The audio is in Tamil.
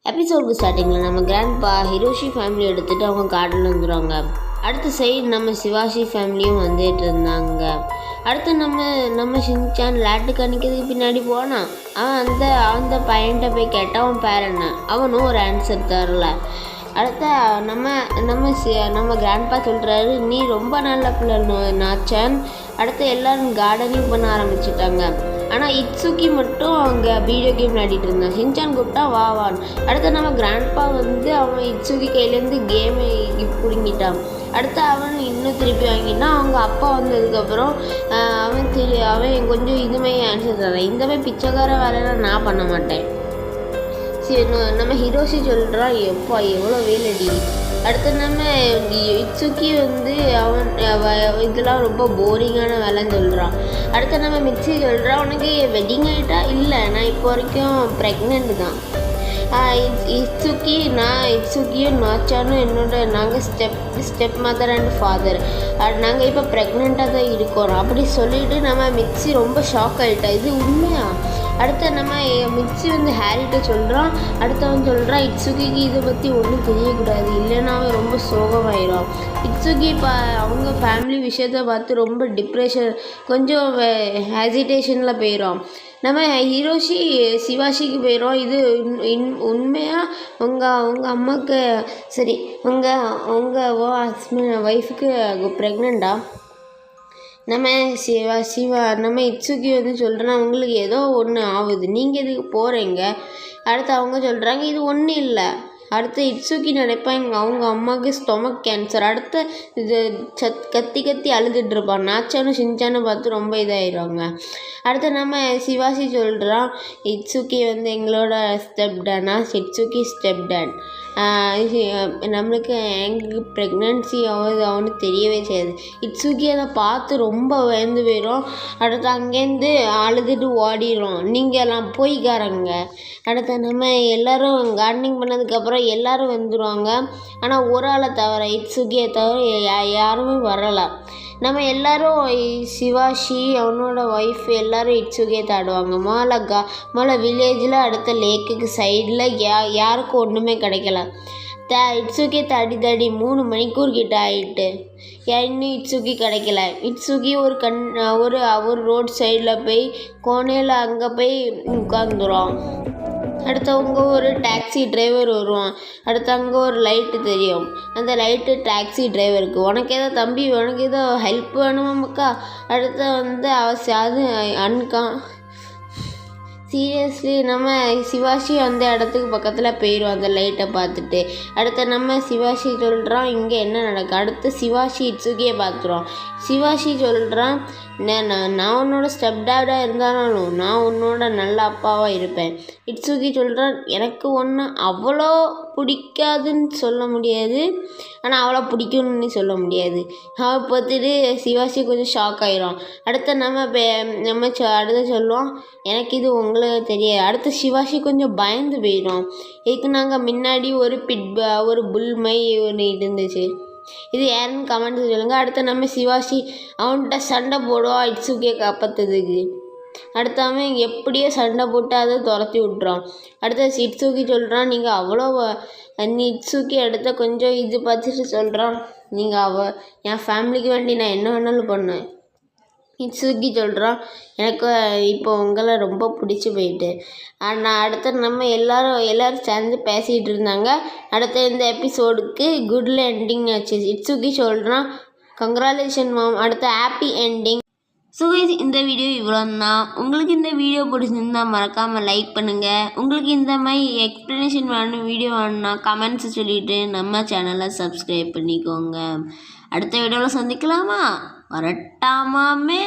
எபிசோடுக்கு ஸ்டார்டிங்கில் நம்ம கிராண்ட்பா ஹிரோஷி ஃபேமிலி எடுத்துகிட்டு அவங்க கார்டனில் வந்துடுவாங்க. அடுத்த சைடு நம்ம சிவாஷி ஃபேமிலியும் வந்துட்டு இருந்தாங்க. அடுத்து நம்ம ஷின்சான் லேட்டு கணிக்கிறதுக்கு பின்னாடி போனான். அவன் அந்த பையன்கிட்ட போய் கேட்டால் அவன் பேர் என்ன, அவனும் ஒரு ஆன்சர் தரல. அடுத்த நம்ம கிராண்ட்பா சொல்கிறாரு, நீ ரொம்ப நல்ல பிள்ளை நாச்சான். அடுத்து எல்லோரும் கார்டனிங் பண்ண ஆரம்பிச்சிட்டாங்க. ஆனால் இட்சுகி மட்டும் அவங்க வீடியோ கேம் விளையாடிட்டு இருந்தான். ஷின்சான் கூப்பிட்டா வான். அடுத்து நம்ம கிராண்ட்பா அவன் இட்சுகி கையிலேருந்து கேமை பிடுங்கிட்டான். அடுத்து அவன் இன்னும் திருப்பி வாங்கினா அவங்க அப்பா வந்ததுக்கப்புறம் அவன் கொஞ்சம் இதுமாதிரி ஆன்சர் தரான். இந்தமாதிரி பிச்சைக்கார வேலையெல்லாம் நான் பண்ண மாட்டேன். நம்ம ஹிரோஷி சொல்கிறான், எப்பா எவ்வளோ வேலடி. அடுத்து நம்ம இட்சுகி அவன் இதெல்லாம் ரொம்ப போரிங்கான வேலைன்னு சொல்கிறான். அடுத்து நம்ம மிக்ஸி சொல்கிறான், உனக்கு வெட்டிங் ஆகிட்டா? இல்லை, நான் இப்போ வரைக்கும் ப்ரெக்னென்ட் தான். இட்சுகியும் நாச்சானும் நாங்கள் ஸ்டெப் மதர் அண்ட் ஃபாதர், நாங்கள் இப்போ ப்ரெக்னெண்ட்டாக தான் இருக்கோம் அப்படி சொல்லிவிட்டு நம்ம மிக்ஸி ரொம்ப ஷாக் ஆகிட்டா. இது உண்மையா? அடுத்து நம்ம மிக்ஸி ஹேரிட்ட சொல்கிறான். அடுத்தவன் சொல்கிறான், இட்சுகிக்கு இதை பற்றி ஒன்றும் தெரியக்கூடாது, இல்லைன்னா அவன் ரொம்ப சோகமாயிடும். இட்சுகி இப்போ அவங்க ஃபேமிலி விஷயத்தை பார்த்து ரொம்ப டிப்ரெஷன், கொஞ்சம் ஹெசிடேஷனில் போயிடும். நம்ம ஹிரோஷி சிவாஷிக்கு போயிடும். இது உண்மையாக உங்கள் அம்மாவுக்கு சரி உங்கள் ஒய்ஃபுக்கு ப்ரெக்னெண்ட்டா? நம்ம நம்ம இட்சுகி சொல்கிறேன், உங்களுக்கு ஏதோ ஒன்று ஆகுது, நீங்கள் இதுக்கு போகிறீங்க. அடுத்து அவங்க சொல்கிறாங்க, இது ஒன்றும் இல்லை. அடுத்து இட்சுகி நினைப்பாங்க அவங்க அம்மாவுக்கு ஸ்டொமக் கேன்சர். அடுத்து இது கத்தி அழுதுட்டுருப்பான். நாச்சானும் ஷின்சானும் பார்த்து ரொம்ப இதாகிடுவாங்க. அடுத்து நம்ம சிவாஷி சொல்கிறான், இட்சுகி எங்களோட ஸ்டெப் டானா, இட்சுகி ஸ்டெப் டான். எங்களுக்கு ப்ரெக்னன்சி அவனுக்கு தெரியவே செய்யாது. இட்சுகி அதை பார்த்து ரொம்ப பயந்து போயிடும். அடுத்து அங்கேருந்து அழுதுட்டு ஓடிடும். நீங்கள் எல்லாம் போய்க்காரங்க. அடுத்து நம்ம எல்லோரும் கார்டனிங் பண்ணதுக்கப்புறம் எல்லோரும் வந்துடுவாங்க. ஆனால் ஒரு ஆளை தவிர, இட்சுகியை தவிர யாருமே வரலை. நம்ம எல்லோரும் சிவாஷி அவனோட ஒய்ஃப் எல்லோரும் இட்சுகியை தாடுவாங்க. முதல்ல வில்லேஜில் அடுத்த லேக்குக்கு சைடில் யாருக்கும் ஒன்றுமே கிடைக்கல. இட்சுகி தடி 3 மணிக்கூர் கிட்ட ஆகிட்டு இன்னும் இட்சுகி கிடைக்கல. இட்சுகி ஒரு ரோட் சைடில் போய் கோணையில் அங்கே போய் உட்காந்துரும். அடுத்தவங்க ஒரு டாக்ஸி டிரைவர் வருவான். அடுத்து அங்கே ஒரு லைட்டு தெரியும். அந்த லைட்டு டாக்ஸி டிரைவருக்கு, உனக்கு ஏதோ தம்பி, உனக்கு ஏதோ ஹெல்ப் வேணுமாக்கா? அடுத்து அது அன்கான். சீரியஸ்லி நம்ம சிவாஷி அந்த இடத்துக்கு பக்கத்தில் போயிடும் அந்த லைட்டை பார்த்துட்டு. அடுத்து நம்ம சிவாஷி சொல்கிறான், இங்கே என்ன நடக்கு? அடுத்து சிவாஷி இட்சுகியை பார்த்துருவோம். சிவாஷி சொல்கிறான், நான் உன்னோட ஸ்டெப் டாடாக இருந்தாலும் நான் உன்னோட நல்ல அப்பாவாக இருப்பேன். இட்சுகி சொல்கிறான், எனக்கு ஒன்று அவ்வளோ பிடிக்காதுன்னு சொல்ல முடியாது, ஆனால் அவ்வளோ பிடிக்கும்னு சொல்ல முடியாது. அவன் பார்த்துட்டு சிவாஷி கொஞ்சம் ஷாக் ஆகிரும். அடுத்து நம்ம அடுத்து சொல்லுவோம், எனக்கு இது உங்களுக்கு தெரியாது. அடுத்து சிவாஷி கொஞ்சம் பயந்து போயிடும். இதுக்கு நாங்கள் முன்னாடி ஒரு புல்மை ஒன்று இருந்துச்சு, இது யாருன்னு கமெண்ட் சொல்லுங்கள். அடுத்து நம்ம சிவாஷி அவன்கிட்ட சண்டை போடுவான் இட்சுகியை காப்பாற்றுறதுக்கு. அடுத்து அவன் எப்படியோ சண்டை போட்டு அதை துரத்தி விட்றான். அடுத்த இட்சுகி சொல்கிறான், நீங்கள் அவ்வளோ இட்சுகி அடுத்த கொஞ்சம் இது பார்த்துட்டு சொல்கிறான், நீங்கள் என் ஃபேமிலிக்கு வேண்டி நான் என்ன வேணாலும் பண்ணேன். இட்சுகி சொல்கிறான், எனக்கு இப்போ உங்களை ரொம்ப பிடிச்சி போயிட்டு. ஆனால் அடுத்து நம்ம எல்லோரும் சேர்ந்து பேசிகிட்டு இருந்தாங்க. அடுத்த இந்த எபிசோடுக்கு குட்ல எண்டிங் ஆச்சு. இட்சுகி சொல்கிறான், கங்க்ராச்சுலேஷன் மாம், அடுத்த ஹாப்பி எண்டிங். ஸோ இந்த வீடியோ இவ்வளோ தான். உங்களுக்கு இந்த வீடியோ பிடிச்சிருந்தா மறக்காமல் லைக் பண்ணுங்கள். உங்களுக்கு இந்த மாதிரி எக்ஸ்ப்ளனேஷன் வேணும், வீடியோ வேணும்னா கமெண்ட்ஸ் சொல்லிவிட்டு நம்ம சேனலை சப்ஸ்கிரைப் பண்ணிக்கோங்க. அடுத்த வீடியோவில் சந்திக்கலாமா? வரட்டாமாமே.